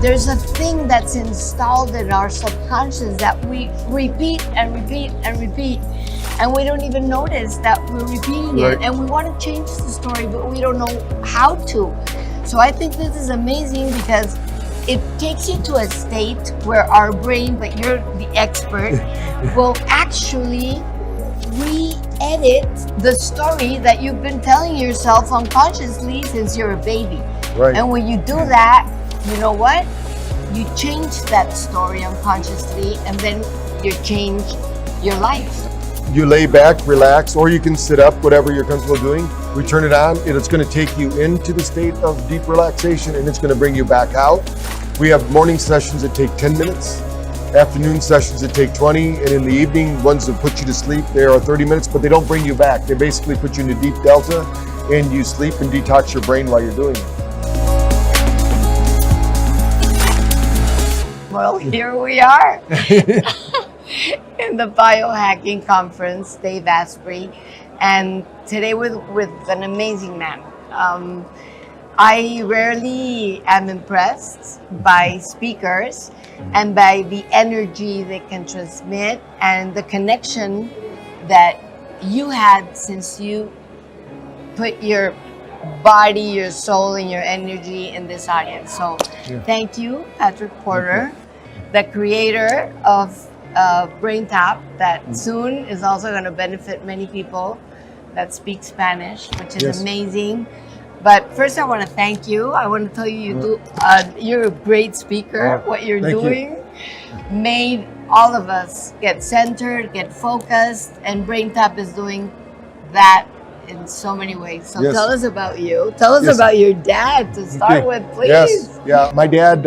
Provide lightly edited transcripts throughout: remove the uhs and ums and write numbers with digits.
there's a thing that's installed in our subconscious that we repeat and repeat and repeat, and we don't even notice that we're repeating it. And we want to change the story, but we don't know how to. So I think this is amazing because it takes you to a state where our brain, but you're the expert, will actually re-edit the story that you've been telling yourself unconsciously since you're a baby. And when you do that, you know what? You change that story unconsciously, and then you change your life. You lay back, relax, or you can sit up, whatever you're comfortable doing. We turn it on, and it's going to take you into the state of deep relaxation, and it's going to bring you back out. We have morning sessions that take 10 minutes, afternoon sessions that take 20, and in the evening, ones that put you to sleep, they are 30 minutes, but they don't bring you back. They basically put you into deep delta, and you sleep and detox your brain while you're doing it. Well, here we are in the biohacking conference, Dave Asprey, and today with an amazing man. I rarely am impressed by speakers and by the energy they can transmit and the connection that you had since you put your body, your soul, and your energy in this audience. So thank you, Patrick Porter, the creator of Brain Tap, that soon is also going to benefit many people that speak Spanish, which is amazing. But first, I want to thank you. I want to tell you, you're a great speaker. What you're doing made all of us get centered, get focused, and Brain Tap is doing that in so many ways. So tell us about you. Tell us about your dad to start with, please. My dad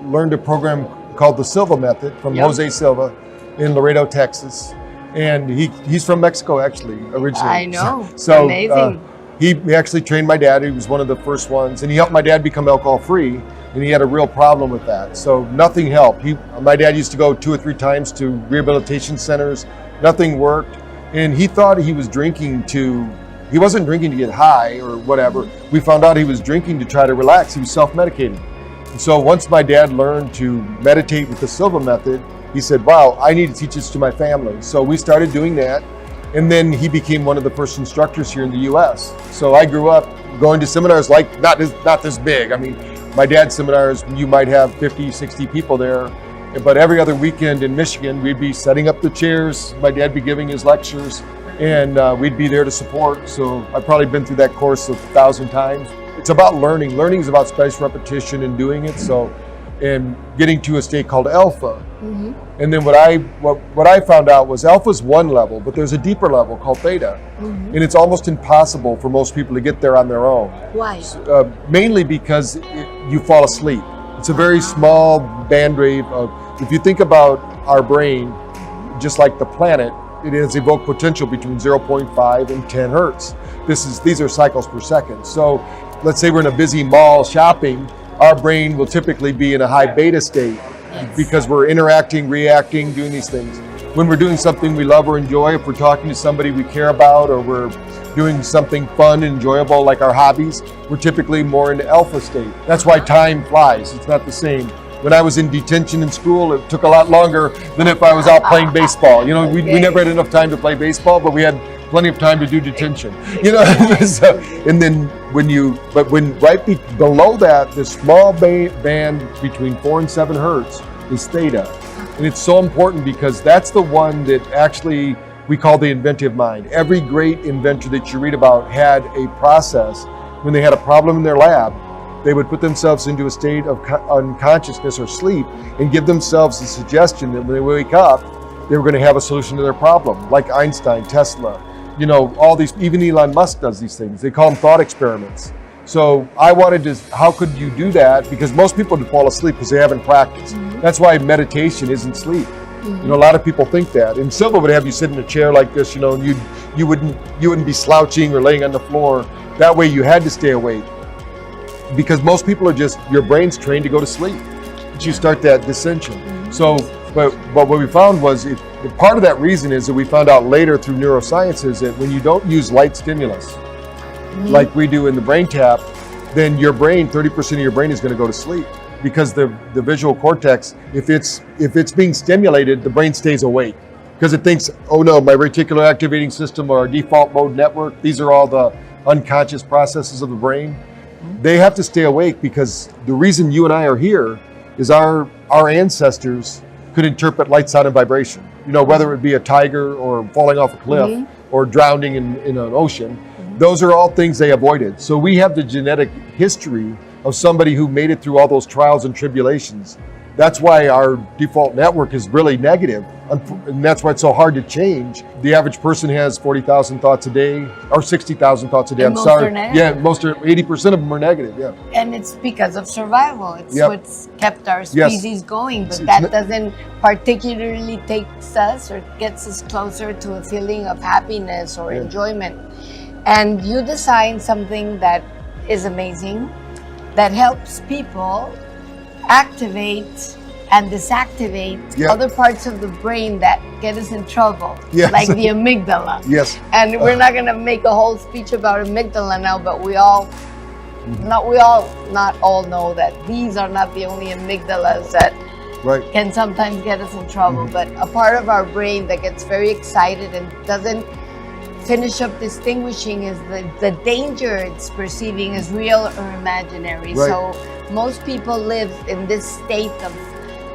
learned a program called the Silva Method from Jose Silva in Laredo, Texas. And he's from Mexico, actually, originally. I know. So, amazing. He actually trained my dad. He was one of the first ones, and he helped my dad become alcohol-free, and he had a real problem with that. So nothing helped. My dad used to go 2 or 3 times to rehabilitation centers. Nothing worked, and he thought he was drinking he wasn't drinking to get high or whatever. We found out he was drinking to try to relax. He was self-medicating. And so once my dad learned to meditate with the Silva Method, he said, wow, I need to teach this to my family. So we started doing that. And then he became one of the first instructors here in the US. So I grew up going to seminars like, not this big. I mean, my dad's seminars, you might have 50, 60 people there. But every other weekend in Michigan, we'd be setting up the chairs. My dad'd be giving his lectures, and we'd be there to support. So I've probably been through that course 1,000 times. It's about learning. Learning is about spaced repetition and doing it. So, and getting to a state called alpha. And then what I found out was alpha's one level, but there's a deeper level called theta. And it's almost impossible for most people to get there on their own. Why? Mainly because you fall asleep. It's a very small band wave of, if you think about our brain, just like the planet, it has evoked potential between 0.5 and 10 hertz. These are cycles per second. So let's say we're in a busy mall shopping, our brain will typically be in a high beta state because we're interacting, reacting, doing these things. When we're doing something we love or enjoy, if we're talking to somebody we care about, or we're doing something fun and enjoyable like our hobbies, we're typically more in the alpha state. That's why time flies. It's not the same. When I was in detention in school, it took a lot longer than if I was out playing baseball. You know, we never had enough time to play baseball, but we had plenty of time to do detention. You know, so, and then below that, the small band between 4 and 7 hertz is theta. And it's so important because that's the one that actually we call the inventive mind. Every great inventor that you read about had a process. When they had a problem in their lab, they would put themselves into a state of unconsciousness or sleep and give themselves a suggestion that when they wake up, they were going to have a solution to their problem, like Einstein, Tesla, you know, all these, even Elon Musk does these things. They call them thought experiments. So I wanted to, how could you do that? Because most people would fall asleep because they haven't practiced. That's why meditation isn't sleep. You know, a lot of people think that. And Silva would have you sit in a chair like this, you know, and you wouldn't be slouching or laying on the floor. That way you had to stay awake. Because most people are just, your brain's trained to go to sleep. But you start that dissension. So, but what we found was, part of that reason is that we found out later through neuroscience is that when you don't use light stimulus, like we do in the Brain Tap, then your brain, 30% of your brain is going to go to sleep. because the visual cortex, if it's being stimulated, the brain stays awake because it thinks, oh no, my reticular activating system or our default mode network, these are all the unconscious processes of the brain. They have to stay awake because the reason you and I are here is our ancestors could interpret light, sound, and vibration. You know, whether it be a tiger or falling off a cliff or drowning in an ocean, those are all things they avoided. So we have the genetic history of somebody who made it through all those trials and tribulations. That's why our default network is really negative, and that's why it's so hard to change. The average person has 40,000 thoughts a day, or 60,000 thoughts a day. And I'm sorry. are negative. Yeah, most are 80% of them are negative. Yeah. And it's because of survival. It's Yep. what's kept our species going. But that doesn't particularly takes us or gets us closer to a feeling of happiness or enjoyment. And you design something that is amazing, that helps people activate and deactivate other parts of the brain that get us in trouble, like the amygdala. Yes. And we're not going to make a whole speech about amygdala now, but not all know that these are not the only amygdalas that can sometimes get us in trouble. But a part of our brain that gets very excited and doesn't finish up distinguishing is the danger it's perceiving as real or imaginary. So most people live in this state of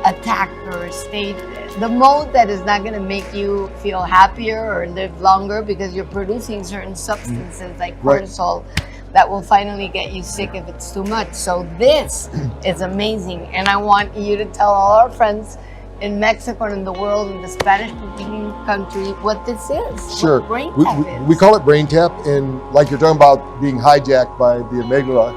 attack or state, the mode that is not going to make you feel happier or live longer because you're producing certain substances like cortisol that will finally get you sick if it's too much. So this is amazing, and I want you to tell all our friends in Mexico and in the world, in the Spanish-speaking country, what this is. Sure. What brain tap is. We call it brain tap, and like you're talking about being hijacked by the amygdala,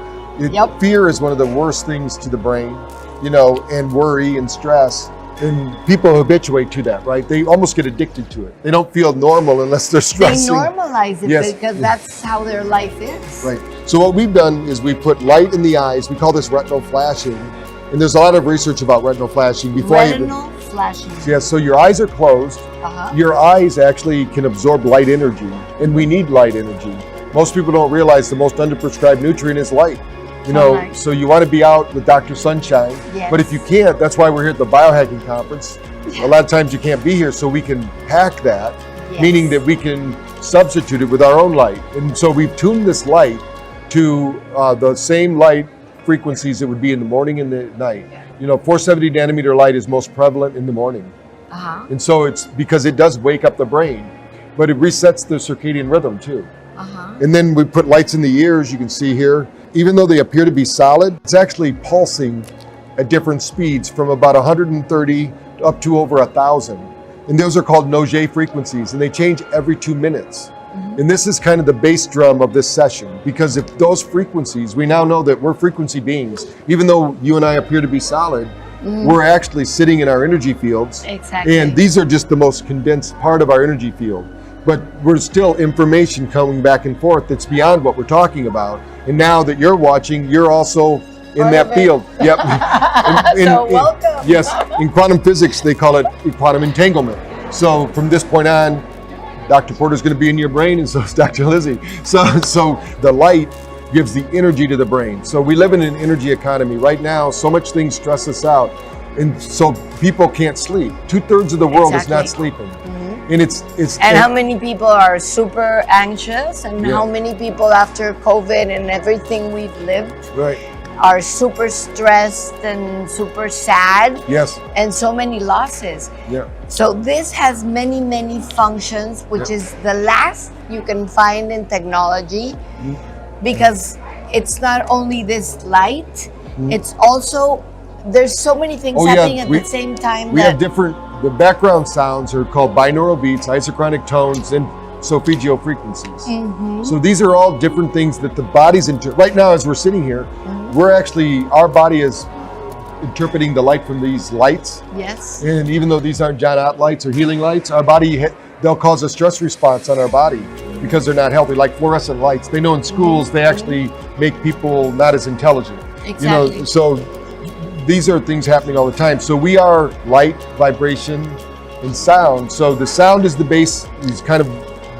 fear is one of the worst things to the brain, you know, and worry and stress. And people habituate to that, right? They almost get addicted to it. They don't feel normal unless they're stressing. They normalize it because that's how their life is. Right. So what we've done is we put light in the eyes. We call this retinal flashing. And there's a lot of research about retinal flashing. Retinal flashing. Yeah, so your eyes are closed. Your eyes actually can absorb light energy, and we need light energy. Most people don't realize the most underprescribed nutrient is light. You know, so you want to be out with Dr. Sunshine, but if you can't, that's why we're here at the biohacking conference. A lot of times you can't be here, so we can hack that, meaning that we can substitute it with our own light. And so we've tuned this light to the same light frequencies it would be in the morning and the night. You know, 470 nanometer light is most prevalent in the morning. And so it's because it does wake up the brain, but it resets the circadian rhythm too. And then we put lights in the ears, you can see here. Even though they appear to be solid, it's actually pulsing at different speeds from about 130 up to over 1,000. And those are called Noget frequencies, and they change every 2 minutes. And this is kind of the bass drum of this session, because if those frequencies, we now know that we're frequency beings. Even though you and I appear to be solid, we're actually sitting in our energy fields. And these are just the most condensed part of our energy field. But we're still information coming back and forth that's beyond what we're talking about. And now that you're watching, you're also in that field. Yep. So welcome. Yes. In quantum physics, they call it quantum entanglement. So from this point on, Dr. Porter's going to be in your brain, and so is Dr. Lizi. So the light gives the energy to the brain. So we live in an energy economy right now. So much things stress us out, and so people can't sleep. 2/3 of the world is not sleeping. And it's how many people are super anxious, and how many people after COVID and everything we've lived are super stressed and super sad. And so many losses. So this has many, many functions, which is the last you can find in technology, because it's not only this light, it's also, there's so many things happening at the same time. We have different, the background sounds are called binaural beats, isochronic tones, and solfeggio frequencies. So these are all different things that the body's right now as we're sitting here, we're actually, our body is interpreting the light from these lights. And even though these aren't John Ott lights or healing lights, our body, they'll cause a stress response on our body because they're not healthy, like fluorescent lights. They know in schools they actually make people not as intelligent. You know, so these are things happening all the time. So we are light, vibration, and sound. So the sound is the base, is kind of,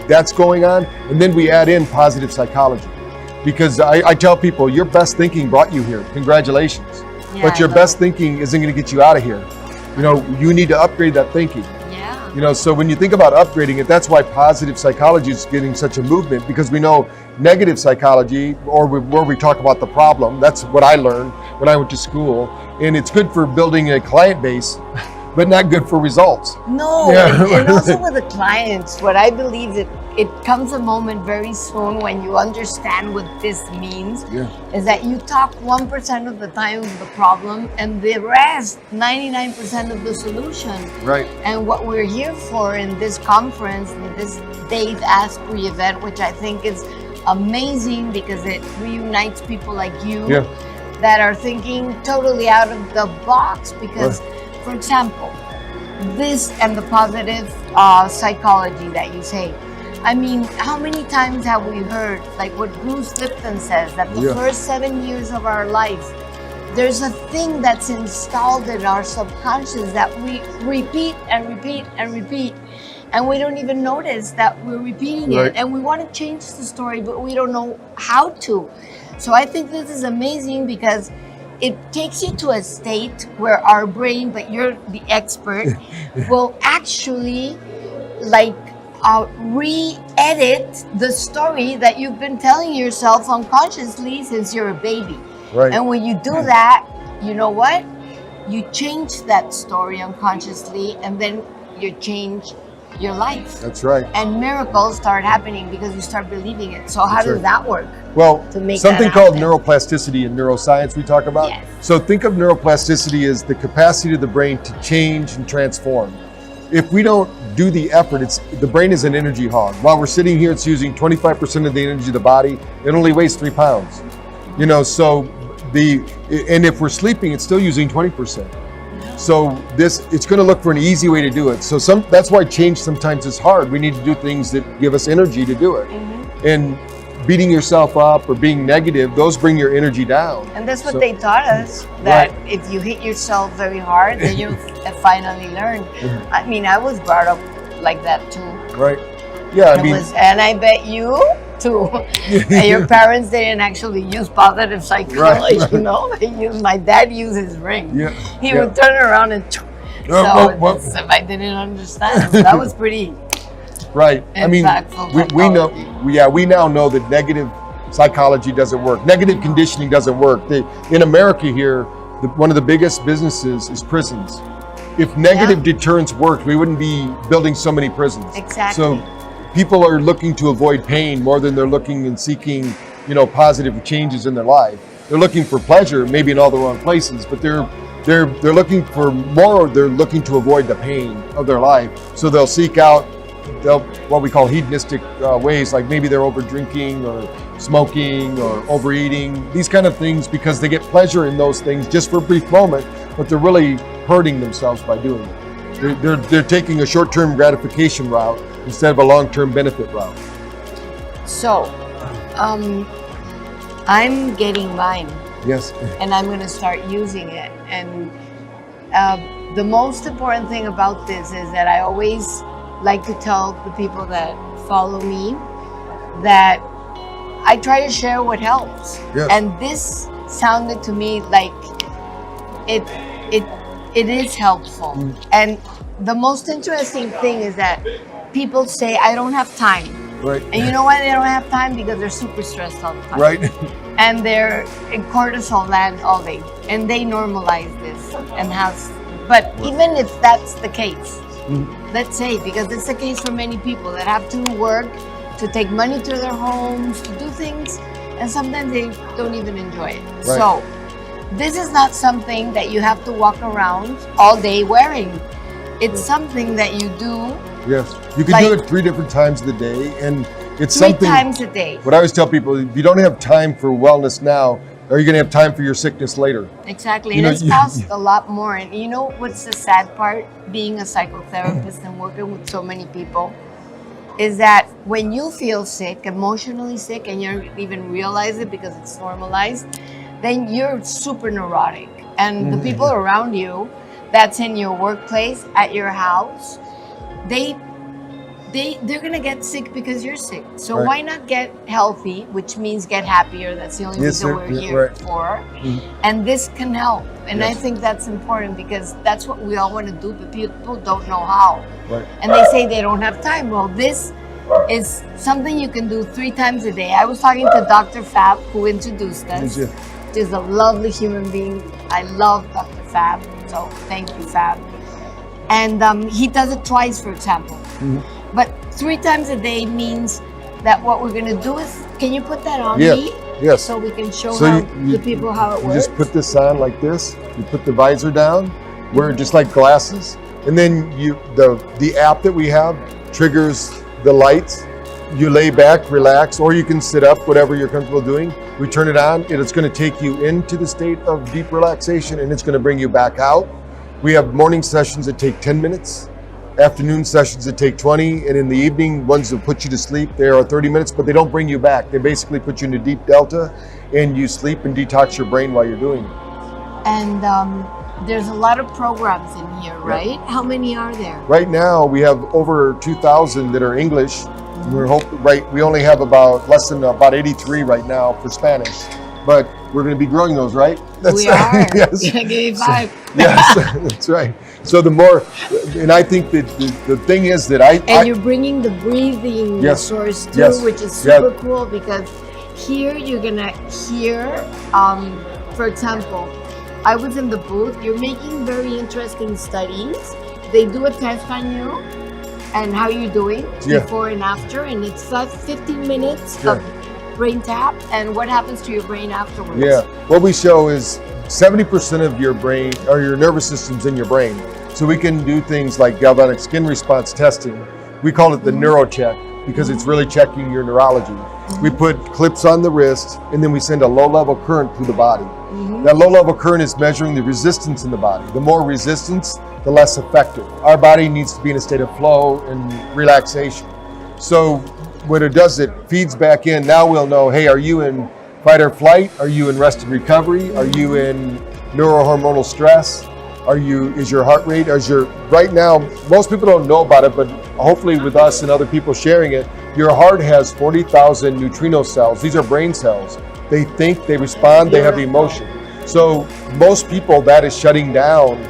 that's going on. And then we add in positive psychology. Because I tell people, your best thinking brought you here. Congratulations. Yeah, but I your love best it. thinking isn't going to get you out of here. You know, you need to upgrade that thinking. Yeah. You know, so when you think about upgrading it, that's why positive psychology is getting such a movement, because we know negative psychology, or where we talk about the problem, that's what I learned when I went to school, and it's good for building a client base, but not good for results. No, Yeah. and also with the clients, what I believe that it comes a moment very soon when you understand what this means, Yeah. is that you talk 1% of the time of the problem and the rest, 99% of the solution. Right. And what we're here for in this conference, in this Dave Asprey event, which I think is amazing because it reunites people like you Yeah. that are thinking totally out of the box. Because, for example, this and the positive psychology that you say. I mean, how many times have we heard, like what Bruce Lipton says, that the Yeah. first 7 years of our life, there's a thing that's installed in our subconscious that we repeat and repeat and repeat, and we don't even notice that we're repeating Right. it. And we want to change the story, but we don't know how to. So I think this is amazing because it takes you to a state where our brain, but you're the expert, will actually like re-edit the story that you've been telling yourself unconsciously since you're a baby. Right. And when you do that, you know what? You change that story unconsciously, and then you change your life. That's right. And miracles start happening because you start believing it. So how That's does right. that work? Well, To make something that called happen. neuroplasticity in neuroscience we talk about. Yes. So think of neuroplasticity as the capacity of the brain to change and transform. If we don't do the effort, the brain is an energy hog. While we're sitting here, it's using 25% of the energy of the body. It only weighs 3 pounds. You know, so and if we're sleeping, it's still using 20%. So it's going to look for an easy way to do it. So that's why change sometimes is hard. We need to do things that give us energy to do it. Mm-hmm. And beating yourself up or being negative, those bring your energy down. And that's what So- they taught us, that Right. if you hit yourself very hard, then you finally learn. I mean, I was brought up like that too. Right. Yeah, I mean, And I bet you too. And your parents didn't actually use positive psychology, Right. you know? My dad used his ring. yeah. He yeah. would turn around and Well, I didn't understand. So that was pretty. Right. I mean, impactful we know, psychology. we now know that negative psychology doesn't work. Negative conditioning doesn't work. In America here, one of the biggest businesses is prisons. If negative deterrence worked, we wouldn't be building so many prisons. Exactly. So people are looking to avoid pain more than they're looking and seeking, positive changes in their life. They're looking for pleasure, maybe in all the wrong places, but they're looking for more. They're looking to avoid the pain of their life. So they'll seek out what we call hedonistic ways, like maybe they're over drinking or smoking or overeating, these kind of things, because they get pleasure in those things just for a brief moment, but they're really hurting themselves by doing it. They're taking a short-term gratification route instead of a long-term benefit route. So, I'm getting mine. Yes. And I'm going to start using it. And the most important thing about this is that I always like to tell the people that follow me that I try to share what helps. Yes. And this sounded to me like it is helpful. And the most interesting thing is that people say, I don't have time. Right. And you know why they don't have time? Because they're super stressed all the time. Right. And they're in cortisol land all day, and they normalize this but even if that's the case, let's say, because it's the case for many people that have to work to take money to their homes, to do things, and sometimes they don't even enjoy it. Right. So this is not something that you have to walk around all day wearing. It's something that you do Yes. You can do it 3 different times of the day, and it's 3 something. times a day. What I always tell people, if you don't have time for wellness now, are you going to have time for your sickness later? Exactly, You and know, it's cost a lot more. And you know what's the sad part, being a psychotherapist and working with so many people, is that when you feel sick, emotionally sick, and you don't even realize it because it's normalized, then you're super neurotic. And the people around you, that's in your workplace, at your house, they they're gonna get sick because you're sick. So Right. why not get healthy, which means get happier. That's the only Yes, reason sir. we're Yeah, here right. for. Mhm. And this can help. And I Yes. think that's important because that's what we all want to do, but people don't know how. Right. And they say they don't have time. Well, this is something you can do 3 times a day. I was talking to Dr. Fab, who introduced us. Yes, She's a lovely human being. I love Dr. Fab. So thank you, Fab. And he does it twice, for example. Mhm. But 3 times a day means that what we're gonna do is, can you put that on Yeah. me? Yes. So we can show So how you- the people how it You works. just put this on like this. You put the visor down, wear just like glasses, and then the app that we have triggers the lights. You lay back, relax, or you can sit up, whatever you're comfortable doing. We turn it on, and it's going to take you into the state of deep relaxation, and it's going to bring you back out. We have morning sessions that take 10 minutes, afternoon sessions that take 20, and in the evening, ones that put you to sleep, they are 30 minutes, but they don't bring you back. They basically put you into deep delta, and you sleep and detox your brain while you're doing it. And there's a lot of programs in here, right? How many are there? Right now, we have over 2,000 that are English. We only have about 83 right now for Spanish, but we're going to be growing those, right? We are. Yes. Give me 5. Yes, that's right. So the more, and I think that the thing is that And you're bringing the breathing Yes, source too, yes, which is yeah. super cool because here you're gonna hear, for example, I was in the booth. You're making very interesting studies. They do a test on you and how you're doing Yeah. before and after, and it's like 15 minutes Yeah. of brain tap and what happens to your brain afterwards. Yeah, what we show is 70% of your brain or your nervous system's in your brain. So we can do things like galvanic skin response testing. We call it the neurocheck because it's really checking your neurology. We put clips on the wrist and then we send a low-level current through the body. That low-level current is measuring the resistance in the body. The more resistance, the less effective. Our body needs to be in a state of flow and relaxation. So what it does, it feeds back in. Now we'll know, hey, are you in fight or flight? Are you in rest and recovery? Are you in neurohormonal stress? Is your heart rate, right now, most people don't know about it, but hopefully with us and other people sharing it, your heart has 40,000 neutrino cells. These are brain cells. They think, they respond, they have emotion. So most people, that is shutting down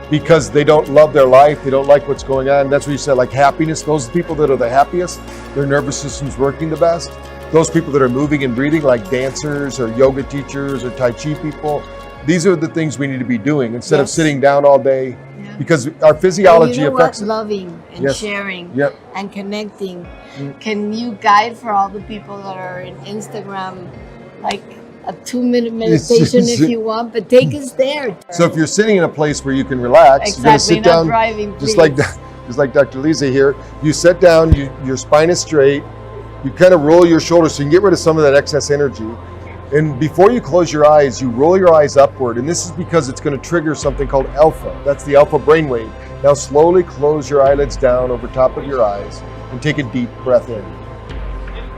because they don't love their life, they don't like what's going on. That's what you said, like happiness. Those people that are the happiest, their nervous system's working the best. Those people that are moving and breathing, like dancers or yoga teachers or Tai Chi people, these are the things we need to be doing instead of Yes. sitting down all day, Yeah. because our physiology And you know affects what? it. Loving and Yes. sharing Yep. and connecting. Mm. Can you guide for all the people that are in Instagram, like a 2-minute meditation if you want, but take us there. So if you're sitting in a place where you can relax, you're going to Exactly, sit not down, driving, just please. like Dr. Lizi here. You sit down, your spine is straight, you kind of roll your shoulders so you can get rid of some of that excess energy. And before you close your eyes, you roll your eyes upward, and this is because it's going to trigger something called alpha. That's the alpha brainwave. Now slowly close your eyelids down over top of your eyes and take a deep breath in.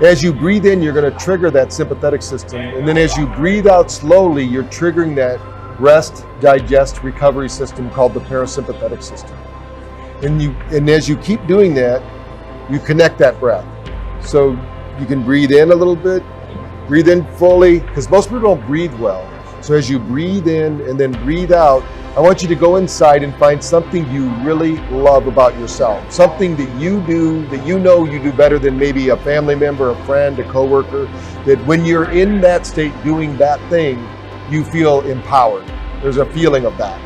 As you breathe in, you're going to trigger that sympathetic system, and then as you breathe out slowly, you're triggering that rest, digest, recovery system called the parasympathetic system. And as you keep doing that, you connect that breath. So you can breathe in a little bit, breathe in fully, because most people don't breathe well. So as you breathe in and then breathe out, I want you to go inside and find something you really love about yourself. Something that you do, that you know you do better than maybe a family member, a friend, a coworker, that when you're in that state doing that thing, you feel empowered. There's a feeling of that.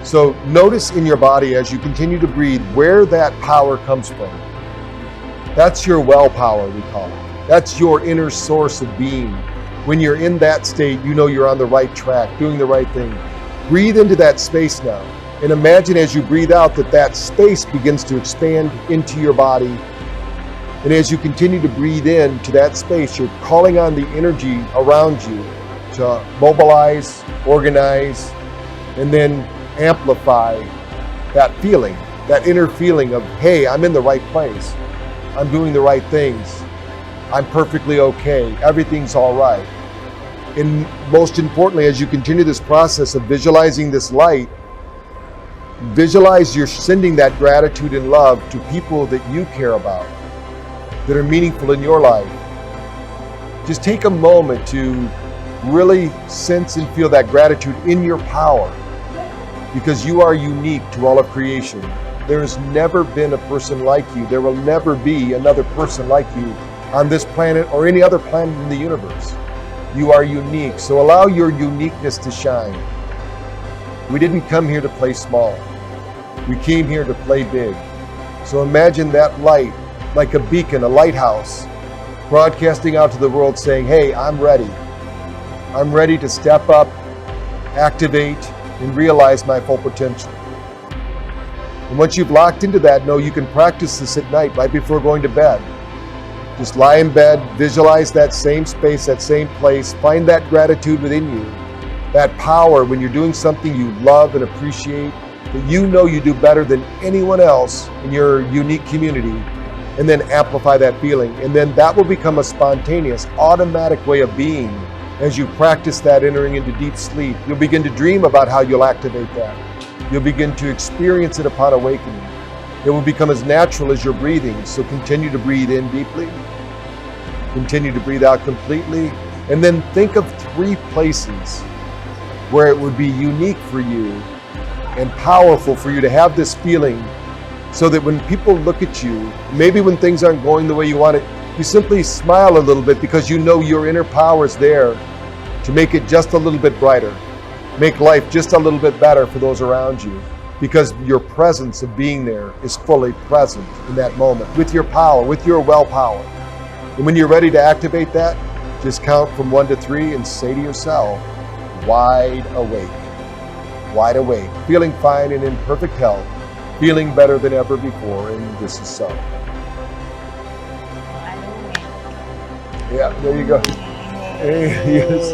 So notice in your body as you continue to breathe where that power comes from. That's your well power, we call it. That's your inner source of being. When you're in that state, you know you're on the right track, doing the right thing. Breathe into that space now. And imagine as you breathe out that that space begins to expand into your body. And as you continue to breathe in to that space, you're calling on the energy around you to mobilize, organize, and then amplify that feeling, that inner feeling of, hey, I'm in the right place. I'm doing the right things. I'm perfectly okay. Everything's all right. And most importantly, as you continue this process of visualizing this light, visualize you're sending that gratitude and love to people that you care about. that are meaningful in your life. Just take a moment to really sense and feel that gratitude in your power, because you are unique to all of creation. There has never been a person like you. There will never be another person like you on this planet or any other planet in the universe. You are unique, so allow your uniqueness to shine. We didn't come here to play small. We came here to play big. So imagine that light, like a beacon, a lighthouse, broadcasting out to the world saying, hey, I'm ready. I'm ready to step up, activate, and realize my full potential. And once you've locked into that, know you can practice this at night, right before going to bed. Just lie in bed, visualize that same space, that same place, find that gratitude within you, that power when you're doing something you love and appreciate, that you know you do better than anyone else in your unique community, and then amplify that feeling. And then that will become a spontaneous, automatic way of being. As you practice that entering into deep sleep, you'll begin to dream about how you'll activate that. You'll begin to experience it upon awakening. It will become as natural as your breathing, so continue to breathe in deeply, continue to breathe out completely, and then think of 3 places where it would be unique for you and powerful for you to have this feeling, so that when people look at you, maybe when things aren't going the way you want it, you simply smile a little bit because you know your inner power is there to make it just a little bit brighter, make life just a little bit better for those around you, because your presence of being there is fully present in that moment with your power, with your well power. And when you're ready to activate that, just count from 1 to 3 and say to yourself, wide awake, feeling fine and in perfect health, feeling better than ever before, and this is so. Yeah, there you go. Yes.